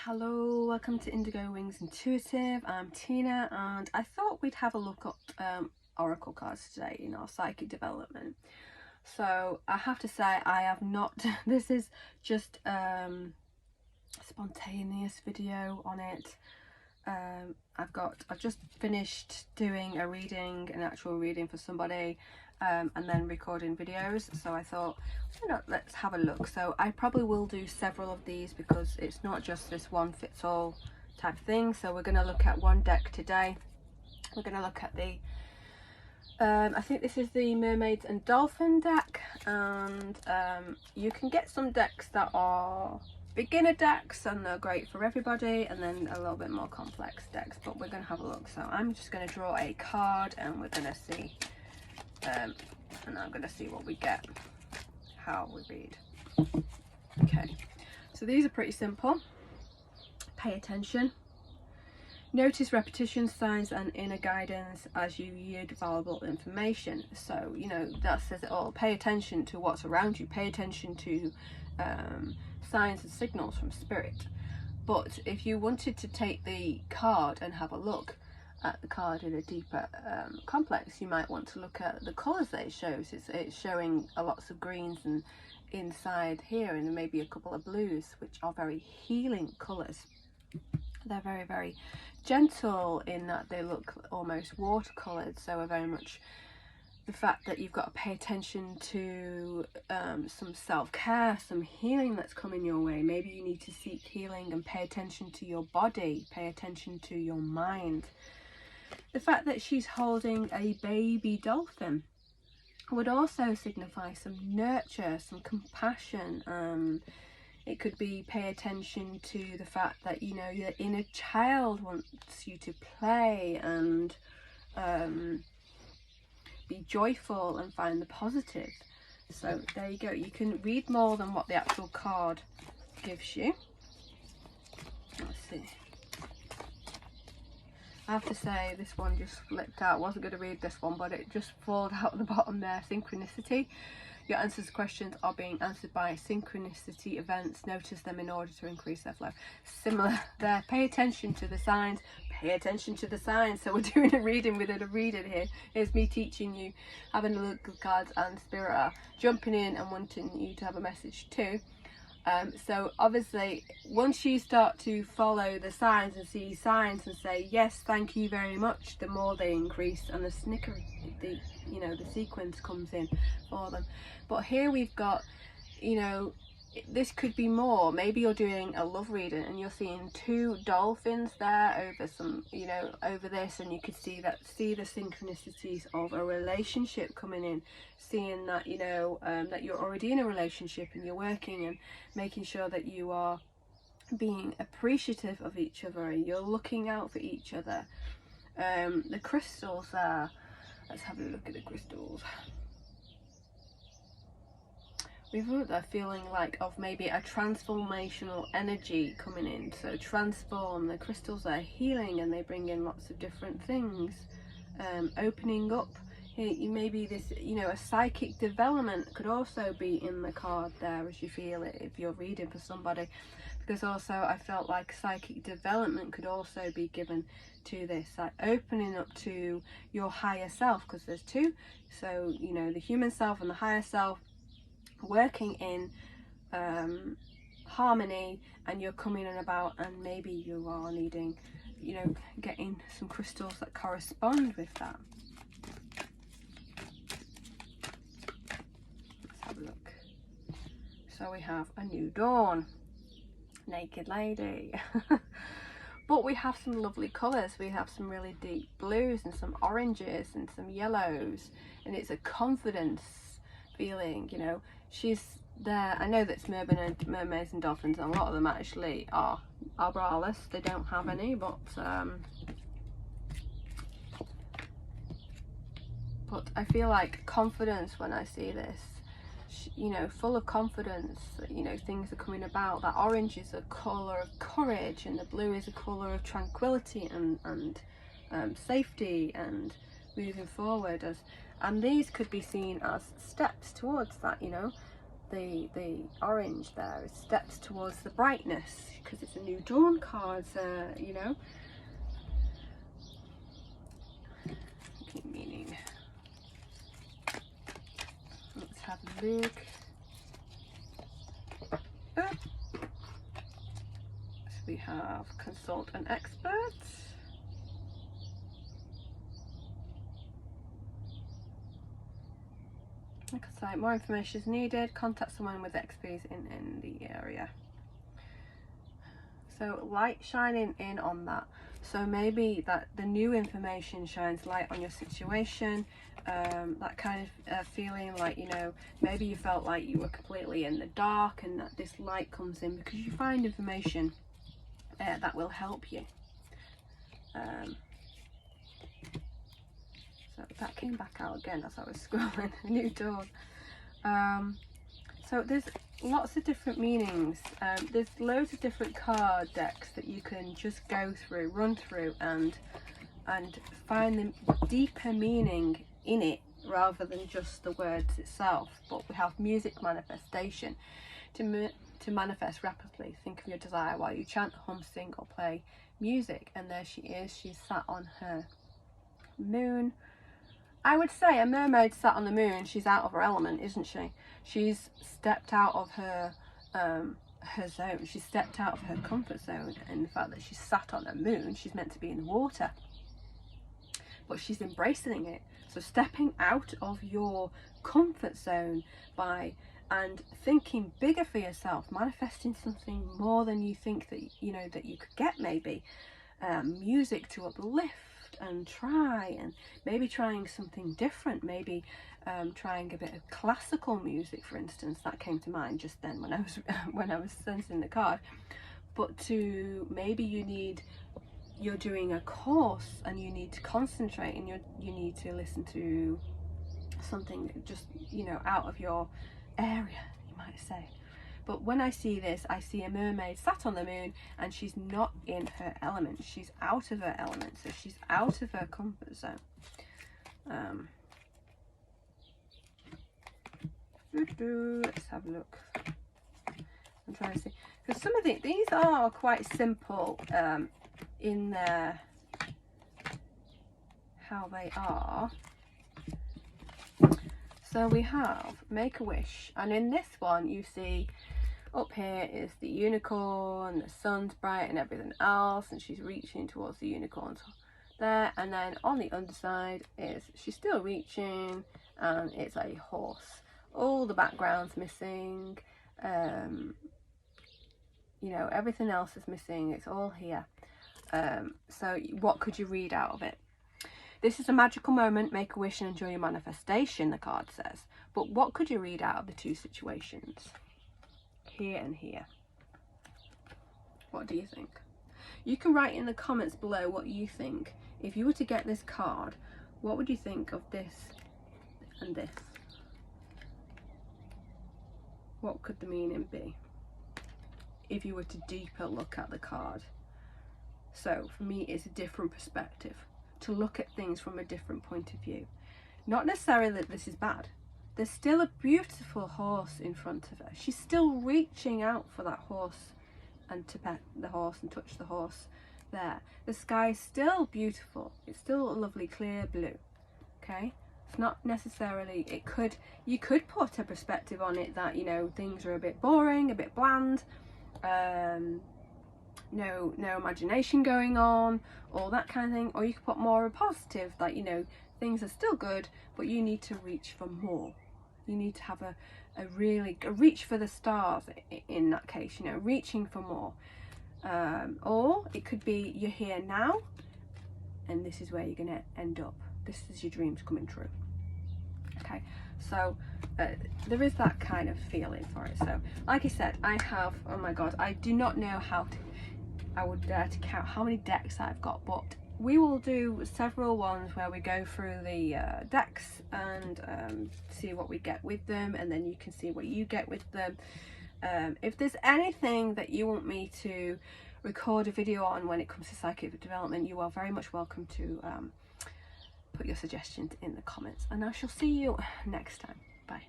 Hello, welcome to Indigo Wings Intuitive. I'm Tina and I thought we'd have a look at oracle cards today in our psychic development. So I have to say I have not, this is just spontaneous video on it. I've just finished doing an actual reading for somebody, and then recording videos, so I thought, why not, let's have a look. So I probably will do several of these because it's not just this one fits all type of thing. So we're going to look at one deck today. We're going to look at the I think this is the Mermaids and Dolphin deck, and you can get some decks that are beginner decks and they're great for everybody, and then a little bit more complex decks, but we're going to have a look. So I'm just going to draw a card and we're going to see and I'm going to see what we get, how we read. Okay, so these are pretty simple. Pay attention. Notice repetition, signs and inner guidance as you yield valuable information. So, you know, that says it all. Pay attention to what's around you. Pay attention to signs and signals from spirit. But if you wanted to take the card and have a look at the card in a deeper complex, you might want to look at the colours that it shows. It's showing lots of greens and inside here, and maybe a couple of blues, which are very healing colours. They're very, very gentle in that they look almost watercoloured, so are very much the fact that you've got to pay attention to some self-care, some healing that's coming your way. Maybe you need to seek healing and pay attention to your body, pay attention to your mind. The fact that she's holding a baby dolphin would also signify some nurture, some compassion. It could be pay attention to the fact that, you know, your inner child wants you to play and be joyful and find the positive. So there you go. You can read more than what the actual card gives you. Let's see. I have to say this one just flipped out. I wasn't going to read this one, but it just flowed out at the bottom there. Synchronicity. Your answers to questions are being answered by synchronicity events. Notice them in order to increase their flow. Similar there. Pay attention to the signs. Pay attention to the signs. So we're doing a reading within a reading here. Here's me teaching you, having a look at the cards, and spirit are jumping in and wanting you to have a message too. So obviously once you start to follow the signs and see signs and say yes, thank you very much, the more they increase and the sequence comes in for them. But here we've got, you know, this could be more. Maybe you're doing a love reading and you're seeing two dolphins there over some, you know, over this, and you could see the synchronicities of a relationship coming in, seeing that, you know, that you're already in a relationship and you're working and making sure that you are being appreciative of each other and you're looking out for each other. The crystals there, let's have a look at the crystals. We've got a feeling like of maybe a transformational energy coming in. So transform, the crystals are healing and they bring in lots of different things. Opening up. Here, maybe this, you know, a psychic development could also be in the card there as you feel it if you're reading for somebody. Because also I felt like psychic development could also be given to this, like opening up to your higher self, because there's two. So, you know, the human self and the higher self working in harmony, and you're coming in about, and maybe you are needing, you know, getting some crystals that correspond with that. Let's have a look. So we have a new dawn, naked lady. But we have some lovely colours. We have some really deep blues and some oranges and some yellows, and it's a confidence feeling, you know. She's there. I know that's mermaids and dolphins, and a lot of them actually are braless. They don't have any, but I feel like confidence when I see this. You know, full of confidence, you know, things are coming about. That orange is a colour of courage, and the blue is a colour of tranquility and safety and moving forward. And these could be seen as steps towards that, you know. the orange there is stepped towards the brightness, because it's a new dawn card, you know. Meaning. Let's have a look. So we have consult an expert. Like I say, more information is needed. Contact someone with expertise in the area. So light shining in on that. So maybe that the new information shines light on your situation. That kind of feeling like, you know, maybe you felt like you were completely in the dark, and that this light comes in because you find information that will help you. So that came back out again as I was scrolling. A new dawn. So there's lots of different meanings. There's loads of different card decks that you can just go through, run through, and find the deeper meaning in it rather than just the words itself. But we have music manifestation. To manifest rapidly, think of your desire while you chant, hum, sing, or play music. And there she is. She's sat on her moon. I would say a mermaid sat on the moon, she's out of her element, isn't she? She's stepped out of her zone. She's stepped out of her comfort zone, and the fact that she's sat on a moon, she's meant to be in the water, but she's embracing it. So stepping out of your comfort zone and thinking bigger for yourself, manifesting something more than you think that you know that you could get. Maybe music to uplift and maybe trying something different, maybe trying a bit of classical music, for instance. That came to mind just then when I was sensing the card. But maybe you're doing a course and you need to concentrate, and you need to listen to something just, you know, out of your area, you might say. But when I see this, I see a mermaid sat on the moon, and she's not in her element. She's out of her element, so she's out of her comfort zone. Let's have a look. I'm trying to see, because some of these are quite simple in their how they are. So we have make a wish, and in this one you see up here is the unicorn, the sun's bright and everything else, and she's reaching towards the unicorn there. And then on the underside is she's still reaching, and it's a horse. All the background's missing, you know, everything else is missing. It's all here. So what could you read out of it? This is a magical moment. Make a wish and enjoy your manifestation, the card says. But what could you read out of the two situations? Here and here. What do you think? You can write in the comments below what you think. If you were to get this card, what would you think of this and this? What could the meaning be if you were to deeper look at the card? So for me, it's a different perspective, to look at things from a different point of view. Not necessarily that this is bad. There's still a beautiful horse in front of her. She's still reaching out for that horse and to pet the horse and touch the horse there. The sky is still beautiful. It's still a lovely clear blue. Okay? It's not necessarily, you could put a perspective on it that, you know, things are a bit boring, a bit bland, no imagination going on, all that kind of thing. Or you could put more of a positive, that, you know, things are still good, but you need to reach for more. You need to have a reach for the stars in that case, you know, reaching for more. Or it could be you're here now, and this is where you're going to end up. This is your dreams coming true. Okay, so there is that kind of feeling for it. So like I said, I have, oh my god, I do not know I would dare to count how many decks I've got, but we will do several ones where we go through the decks and see what we get with them, and then you can see what you get with them. If there's anything that you want me to record a video on when it comes to psychic development, you are very much welcome to put your suggestions in the comments, and I shall see you next time. Bye.